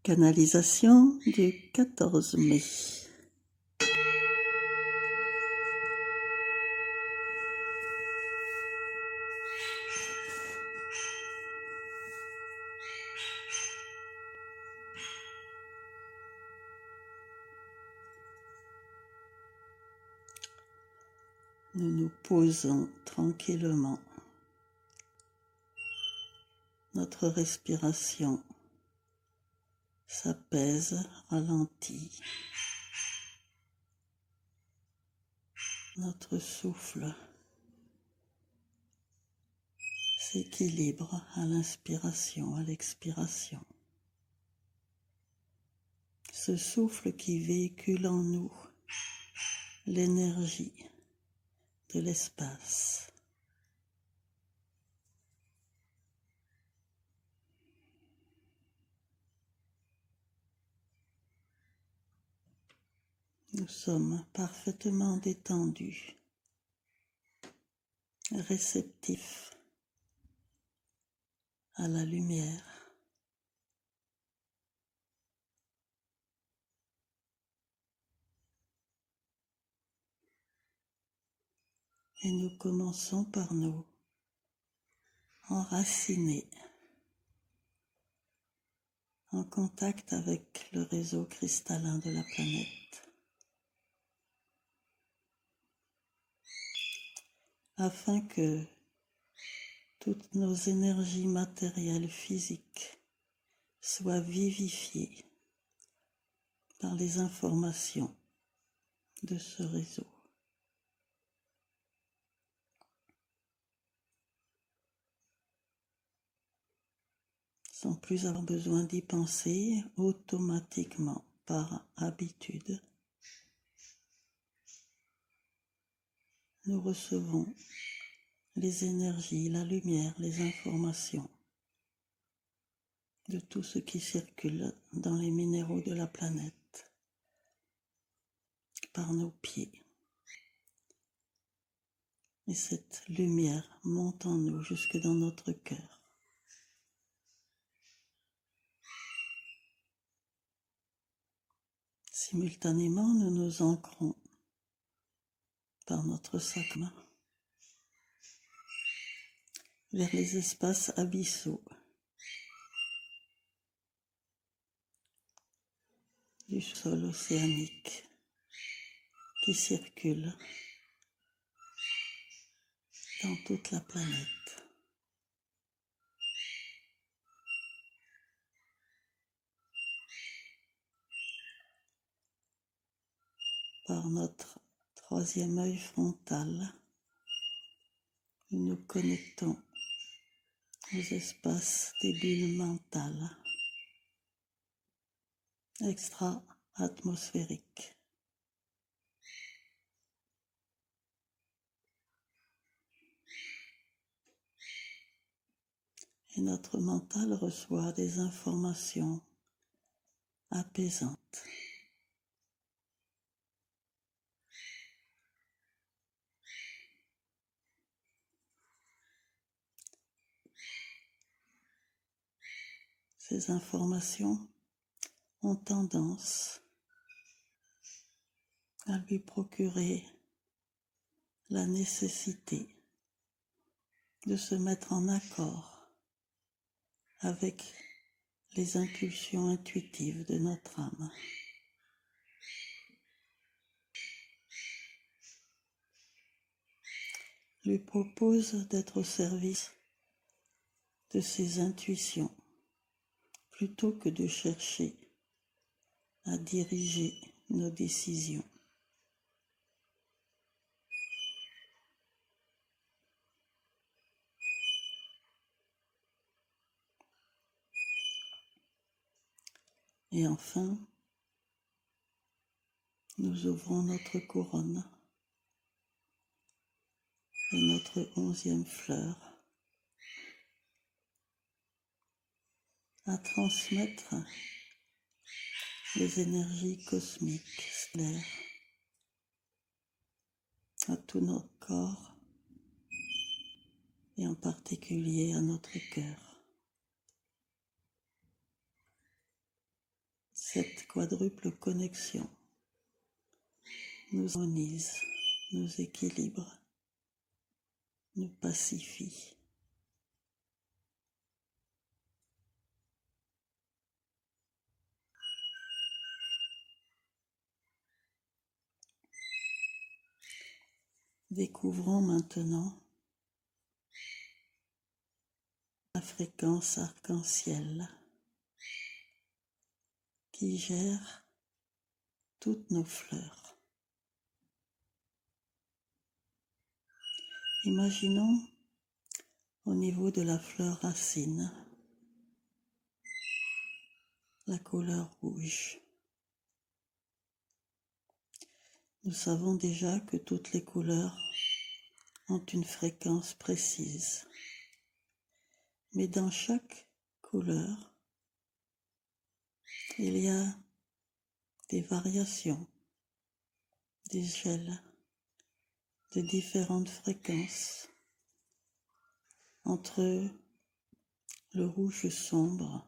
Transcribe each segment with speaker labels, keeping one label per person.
Speaker 1: Canalisation du 14 mai. Nous nous posons tranquillement. Notre respiration s'apaise, ralentit. Notre souffle s'équilibre à l'inspiration, à l'expiration. Ce souffle qui véhicule en nous l'énergie de l'espace. Nous sommes parfaitement détendus, réceptifs à la lumière. Et nous commençons par nous enraciner en contact avec le réseau cristallin de la planète, afin que toutes nos énergies matérielles physiques soient vivifiées par les informations de ce réseau. Sans plus avoir besoin d'y penser, automatiquement, par habitude, nous recevons les énergies, la lumière, les informations de tout ce qui circule dans les minéraux de la planète, par nos pieds. Et cette lumière monte en nous jusque dans notre cœur. Simultanément, nous nous ancrons par notre sacre vers les espaces abyssaux du sol océanique qui circule dans toute la planète. Par notre troisième œil frontal, nous nous connectons aux espaces des bulles mentales extra-atmosphériques. Et notre mental reçoit des informations apaisantes. Ces informations ont tendance à lui procurer la nécessité de se mettre en accord avec les impulsions intuitives de notre âme. Lui propose d'être au service de ses intuitions plutôt que de chercher à diriger nos décisions. Et enfin, nous ouvrons notre couronne et notre 11e fleur à transmettre les énergies cosmiques, stellaires, à tout notre corps et en particulier à notre cœur. cette quadruple connexion nous harmonise, nous équilibre, nous pacifie. Découvrons maintenant la fréquence arc-en-ciel qui gère toutes nos fleurs. Imaginons au niveau de la fleur racine la couleur rouge. Nous savons déjà que toutes les couleurs ont une fréquence précise. Mais dans chaque couleur, il y a des variations, des gels de différentes fréquences entre le rouge sombre,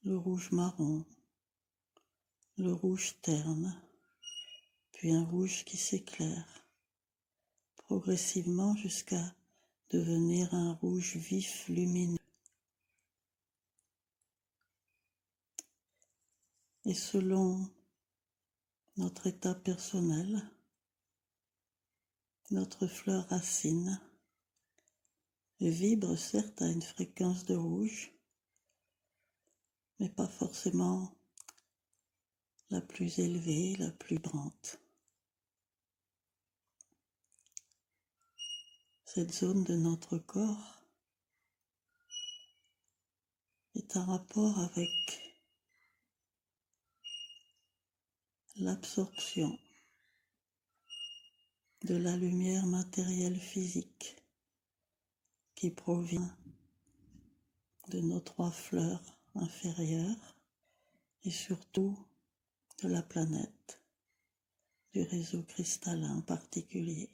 Speaker 1: le rouge marron, le rouge terne, puis un rouge qui s'éclaire, progressivement jusqu'à devenir un rouge vif lumineux. Et selon notre état personnel, notre fleur racine vibre certes à une fréquence de rouge, mais pas forcément la plus élevée, la plus vibrante. Cette zone de notre corps est en rapport avec l'absorption de la lumière matérielle physique qui provient de nos 3 fleurs inférieures et surtout de la planète, du réseau cristallin en particulier.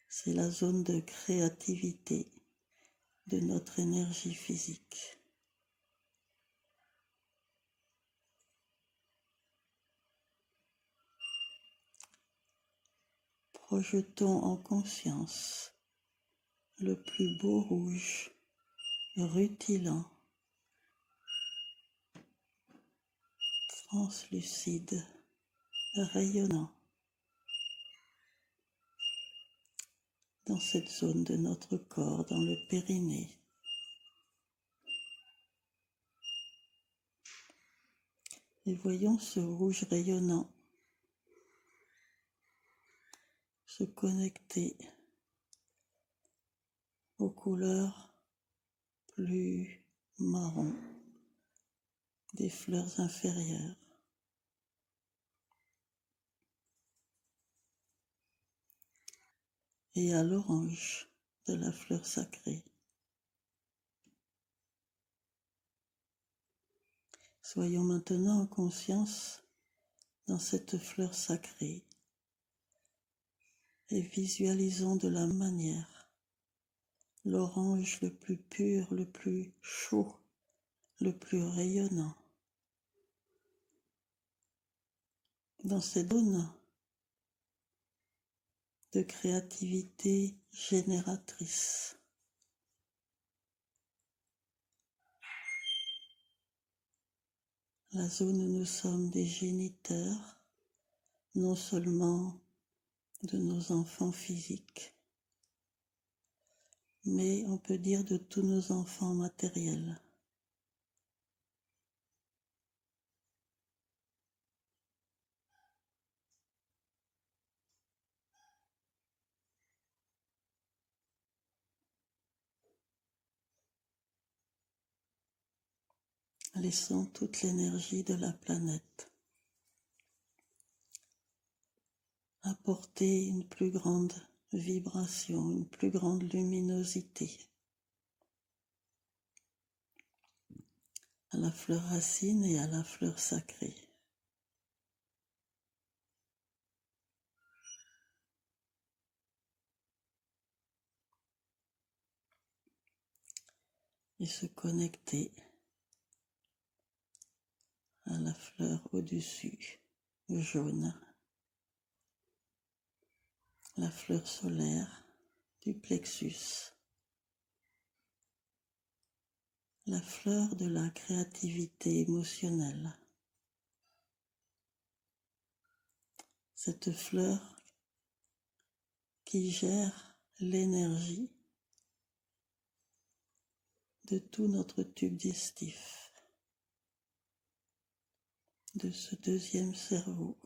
Speaker 1: C'est la zone de créativité de notre énergie physique. Projetons en conscience le plus beau rouge, rutilant, translucide, rayonnant dans cette zone de notre corps, dans le périnée. Et voyons ce rouge rayonnant se connecter aux couleurs plus marron des fleurs inférieures. Et à l'orange de la fleur sacrée. Soyons maintenant en conscience dans cette fleur sacrée et visualisons de la manière l'orange le plus pur, le plus chaud, le plus rayonnant. Dans cette zone de créativité génératrice. La zone où nous sommes des géniteurs, non seulement de nos enfants physiques, mais on peut dire de tous nos enfants matériels. Laissons toute l'énergie de la planète apporter une plus grande vibration, une plus grande luminosité à la fleur racine et à la fleur sacrée. et se connecter à la fleur au-dessus, le jaune, la fleur solaire du plexus, la fleur de la créativité émotionnelle. Cette fleur qui gère l'énergie de tout notre tube digestif, de ce deuxième cerveau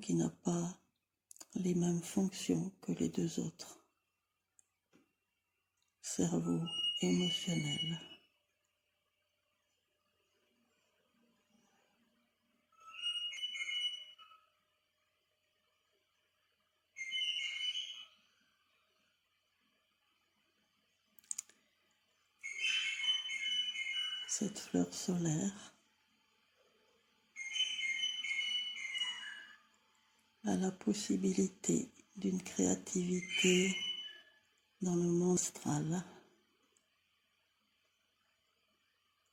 Speaker 1: qui n'a pas les mêmes fonctions que les deux autres, cerveau émotionnel. Cette fleur solaire a la possibilité d'une créativité dans le monde astral,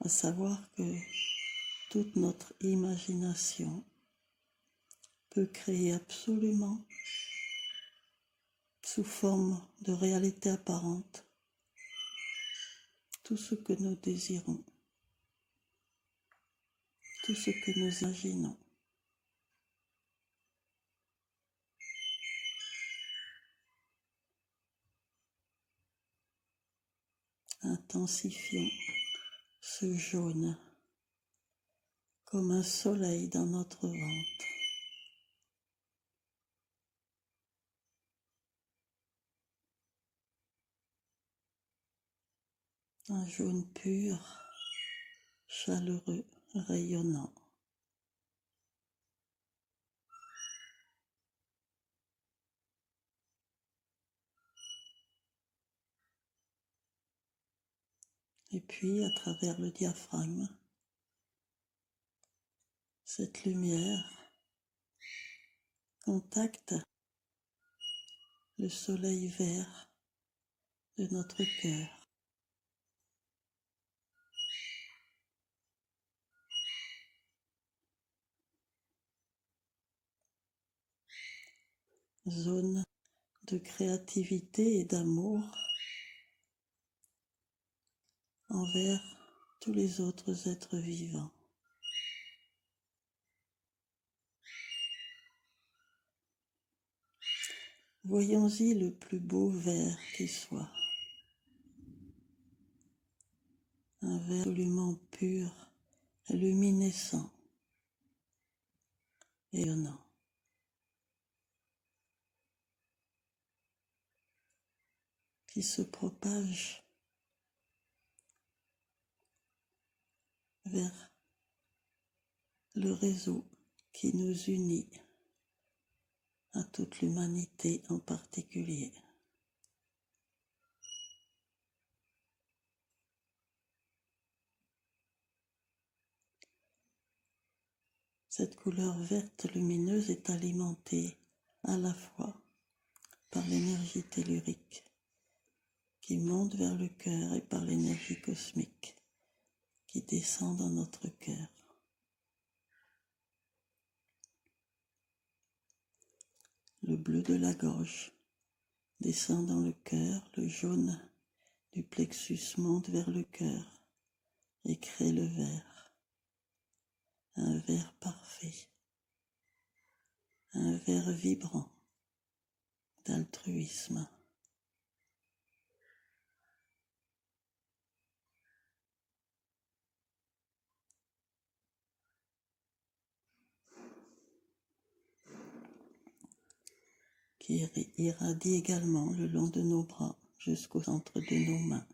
Speaker 1: à savoir que toute notre imagination peut créer absolument, sous forme de réalité apparente, tout ce que nous désirons, tout ce que nous imaginons. Intensifions ce jaune comme un soleil dans notre ventre. Un jaune pur, chaleureux, rayonnant. Et puis, à travers le diaphragme, cette lumière contacte le soleil vert de notre cœur. Zone de créativité et d'amour envers tous les autres êtres vivants. Voyons-y le plus beau vert qui soit. Un vert absolument pur, luminescent, rayonnant. Qui se propage vers le réseau qui nous unit à toute l'humanité en particulier. Cette couleur verte lumineuse est alimentée à la fois par l'énergie tellurique qui monte vers le cœur et par l'énergie cosmique qui descend dans notre cœur. Le bleu de la gorge descend dans le cœur, le jaune du plexus monte vers le cœur et crée le vert. Un vert parfait, un vert vibrant d'altruisme. Qui irradie également le long de nos bras jusqu'au centre de nos mains.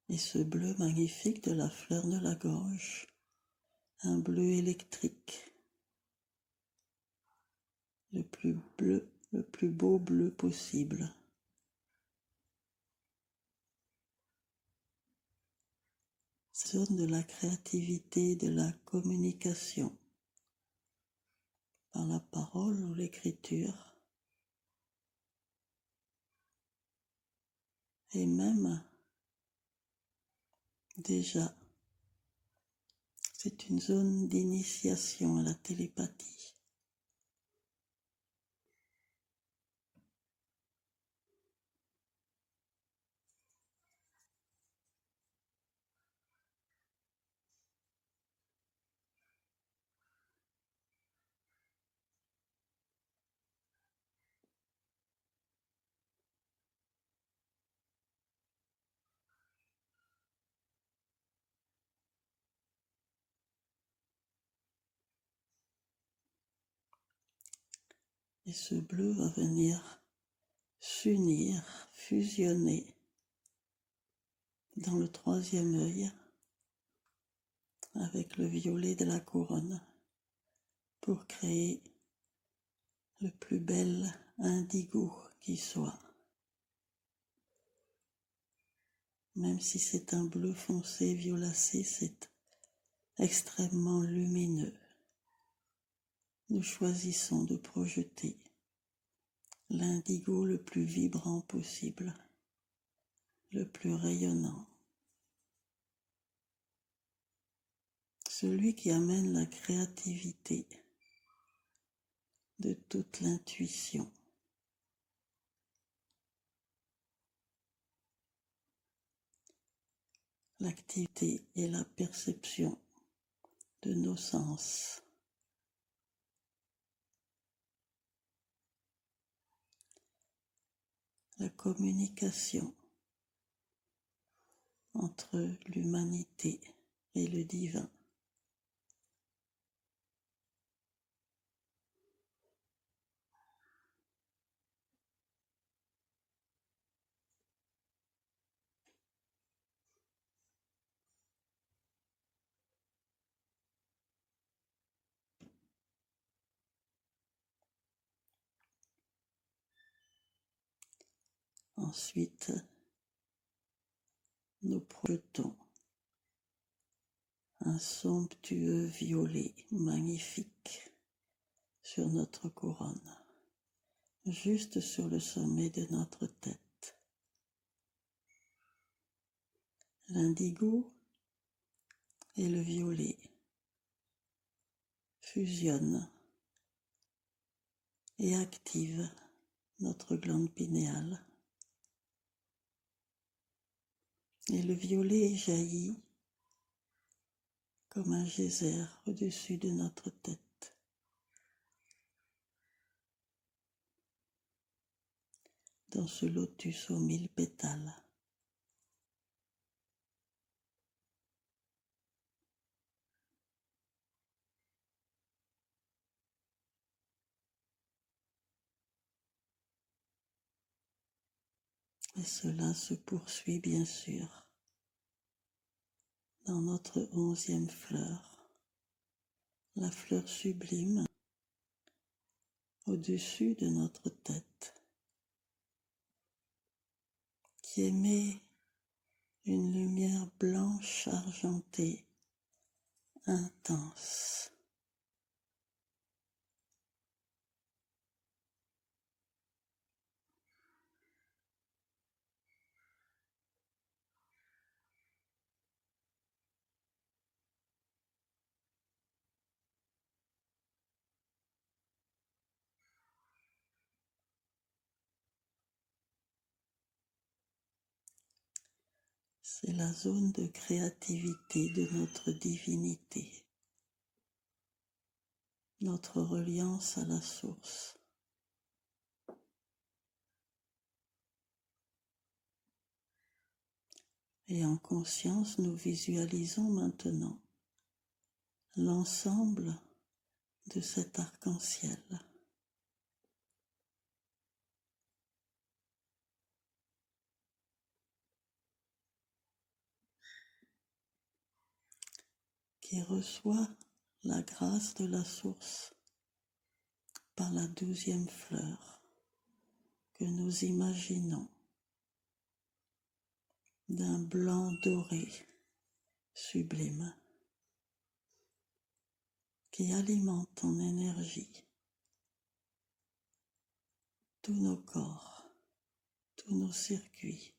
Speaker 1: Et ce bleu magnifique de la fleur de la gorge, un bleu électrique, le plus beau bleu possible. zone de la créativité, de la communication, par la parole ou l'écriture, et même déjà, c'est une zone d'initiation à la télépathie. Et ce bleu va venir s'unir, fusionner dans le troisième œil avec le violet de la couronne pour créer le plus bel indigo qui soit. Même si c'est un bleu foncé violacé, c'est extrêmement lumineux. Nous choisissons de projeter l'indigo le plus vibrant possible, le plus rayonnant. Celui qui amène la créativité de toute l'intuition. L'activité et la perception de nos sens. La communication entre l'humanité et le divin. Ensuite, nous projetons un somptueux violet magnifique sur notre couronne, juste sur le sommet de notre tête. L'indigo et le violet fusionnent et activent notre glande pinéale. Et le violet jaillit comme un geyser au-dessus de notre tête. Dans ce lotus aux 1000 pétales. Et cela se poursuit bien sûr dans notre 11e fleur, la fleur sublime au-dessus de notre tête, qui émet une lumière blanche argentée intense. C'est la zone de créativité de notre divinité, notre reliance à la source. Et en conscience, nous visualisons maintenant l'ensemble de cet arc-en-ciel. Qui reçoit la grâce de la source par la 12e fleur que nous imaginons d'un blanc doré sublime qui alimente en énergie tous nos corps, tous nos circuits,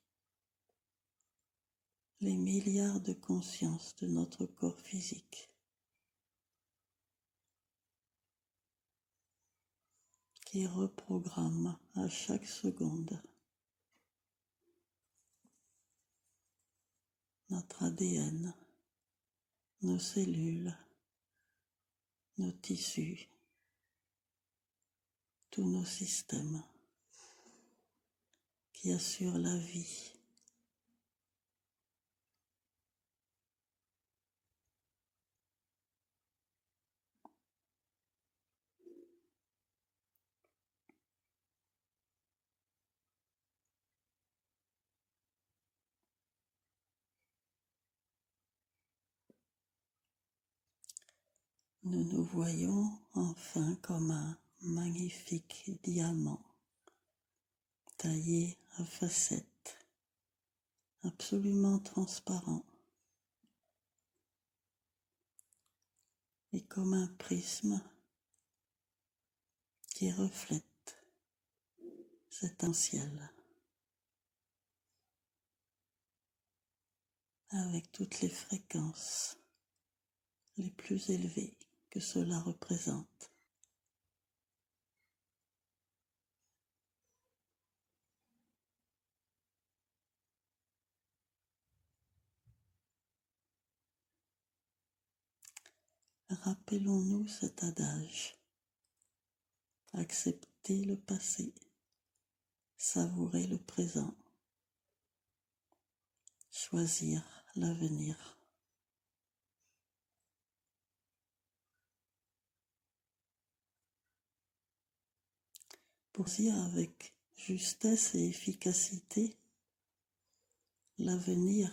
Speaker 1: les milliards de consciences de notre corps physique, qui reprogramme à chaque seconde notre ADN, nos cellules, nos tissus, tous nos systèmes qui assurent la vie. Nous nous voyons enfin comme un magnifique diamant taillé à facettes, absolument transparent, et comme un prisme qui reflète cet ciel avec toutes les fréquences les plus élevées que cela représente. Rappelons-nous cet adage: accepter le passé, savourer le présent, choisir l'avenir. Pour dire avec justesse et efficacité l'avenir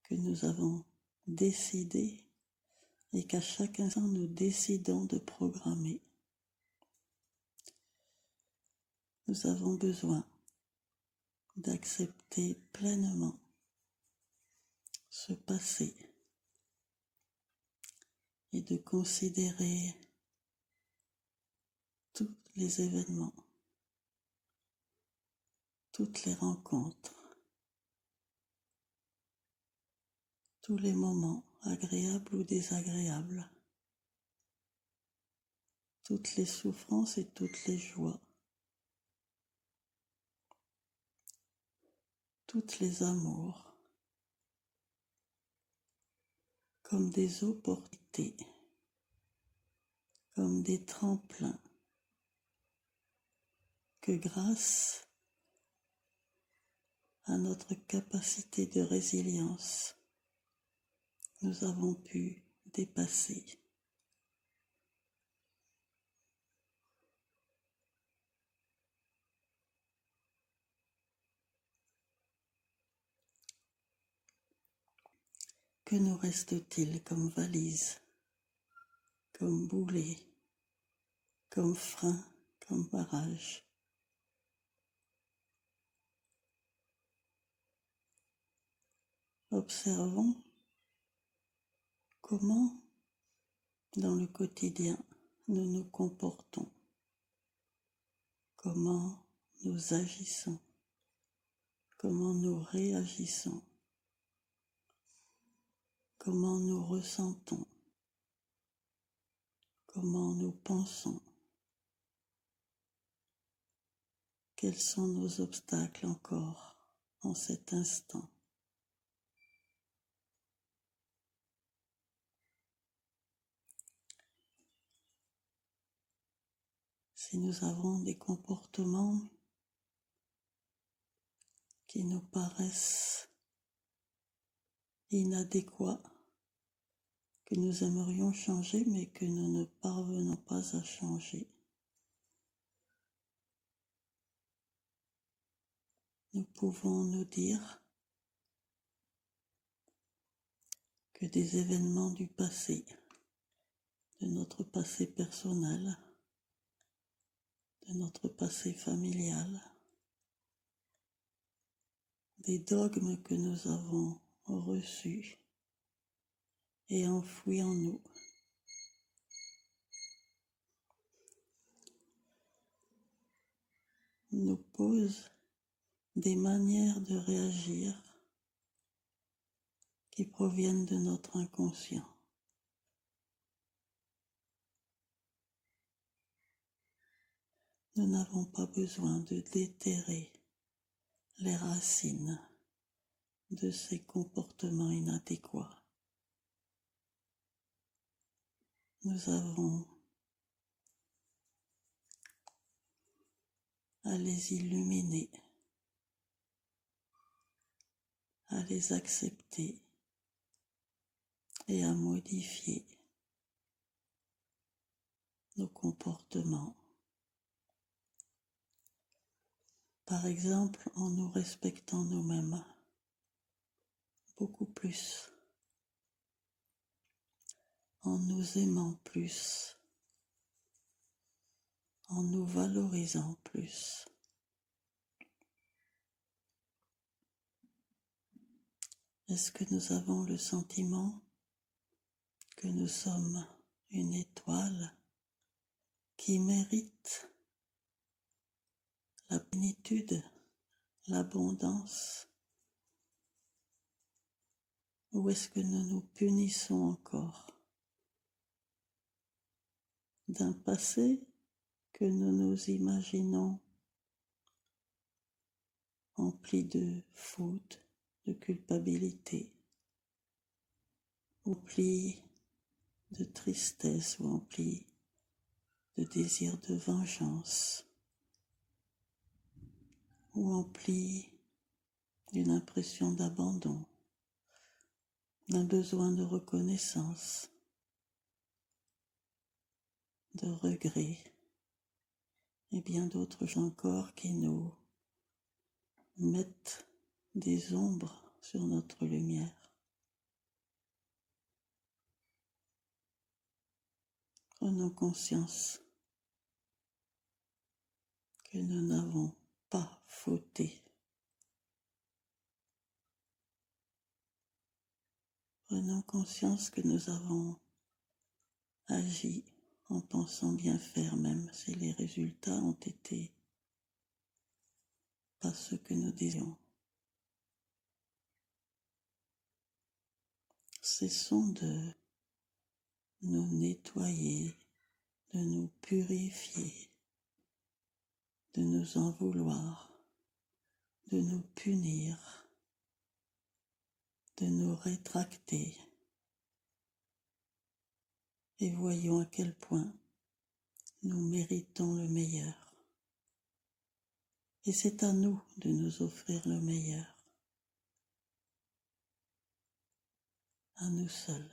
Speaker 1: que nous avons décidé et qu'à chaque instant nous décidons de programmer. Nous avons besoin d'accepter pleinement ce passé et de considérer tous les événements, toutes les rencontres, tous les moments agréables ou désagréables, toutes les souffrances et toutes les joies, toutes les amours, comme des opportunités, comme des tremplins, que grâce à notre capacité de résilience, nous avons pu dépasser. Que nous reste-t-il comme valise, comme boulet, comme frein, comme barrage? Observons comment, dans le quotidien, nous nous comportons, comment nous agissons, comment nous réagissons, comment nous ressentons, comment nous pensons, quels sont nos obstacles encore en cet instant. Si nous avons des comportements qui nous paraissent inadéquats, que nous aimerions changer mais que nous ne parvenons pas à changer, nous pouvons nous dire que des événements du passé, de notre passé personnel, de notre passé familial, des dogmes que nous avons reçus et enfoui en nous. Nous pose des manières de réagir qui proviennent de notre inconscient. Nous n'avons pas besoin de déterrer les racines de ces comportements inadéquats. Nous avons à les illuminer, à les accepter et à modifier nos comportements. Par exemple, en nous respectant nous-mêmes beaucoup plus, en nous aimant plus, en nous valorisant plus. Est-ce que nous avons le sentiment que nous sommes une étoile qui mérite la plénitude, l'abondance? Ou est-ce que nous nous punissons encore d'un passé que nous nous imaginons empli de fautes, de culpabilité, empli de tristesse ou empli de désir de vengeance, ou empli d'une impression d'abandon, d'un besoin de reconnaissance, de regret, et bien d'autres choses encore qui nous mettent des ombres sur notre lumière. Prenons conscience que nous n'avons pas fauté. Prenons conscience que nous avons agi en pensant bien faire, même si les résultats ont été pas ce que nous disions. Cessons de nous nettoyer, de nous purifier, de nous en vouloir, de nous punir, de nous rétracter. Et voyons à quel point nous méritons le meilleur. Et c'est à nous de nous offrir le meilleur, à nous seuls.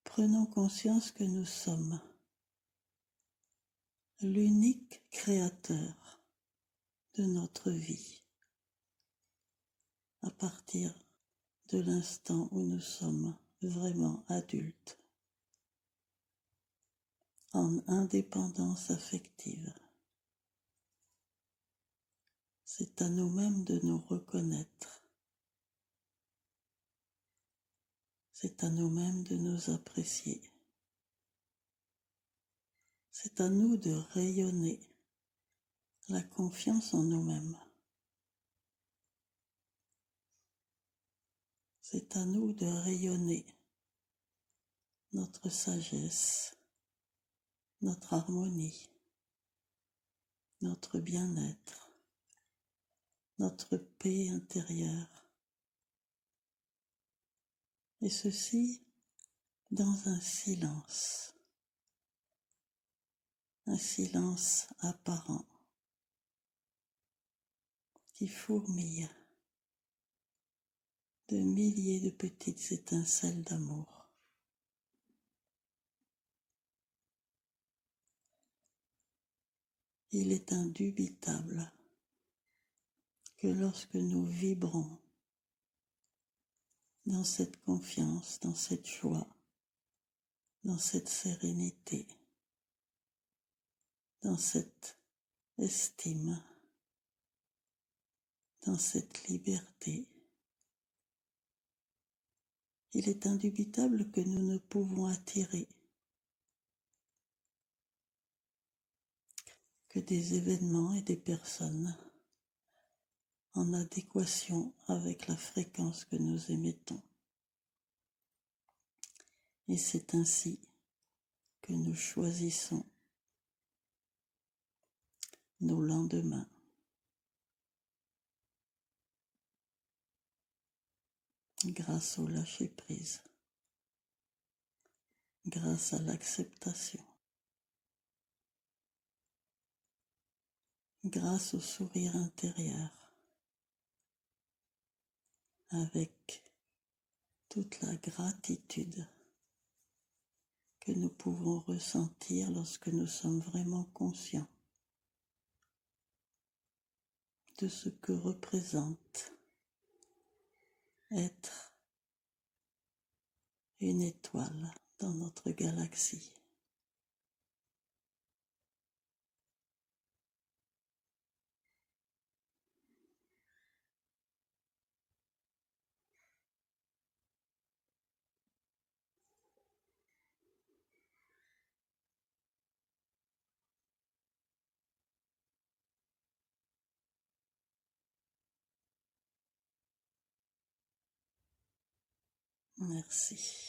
Speaker 1: Prenons conscience que nous sommes l'unique créateur de notre vie à partir de l'instant où nous sommes vraiment adultes, en indépendance affective. C'est à nous-mêmes de nous reconnaître. C'est à nous-mêmes de nous apprécier. C'est à nous de rayonner la confiance en nous-mêmes. C'est à nous de rayonner notre sagesse, notre harmonie, notre bien-être, notre paix intérieure. Et ceci dans un silence apparent qui fourmille de milliers de petites étincelles d'amour. Il est indubitable que lorsque nous vibrons dans cette confiance, dans cette joie, dans cette sérénité, dans cette estime, dans cette liberté, il est indubitable que nous ne pouvons attirer que des événements et des personnes en adéquation avec la fréquence que nous émettons. Et c'est ainsi que nous choisissons nos lendemains. Grâce au lâcher-prise, grâce à l'acceptation, grâce au sourire intérieur, avec toute la gratitude que nous pouvons ressentir lorsque nous sommes vraiment conscients de ce que représente être une étoile dans notre galaxie. Merci.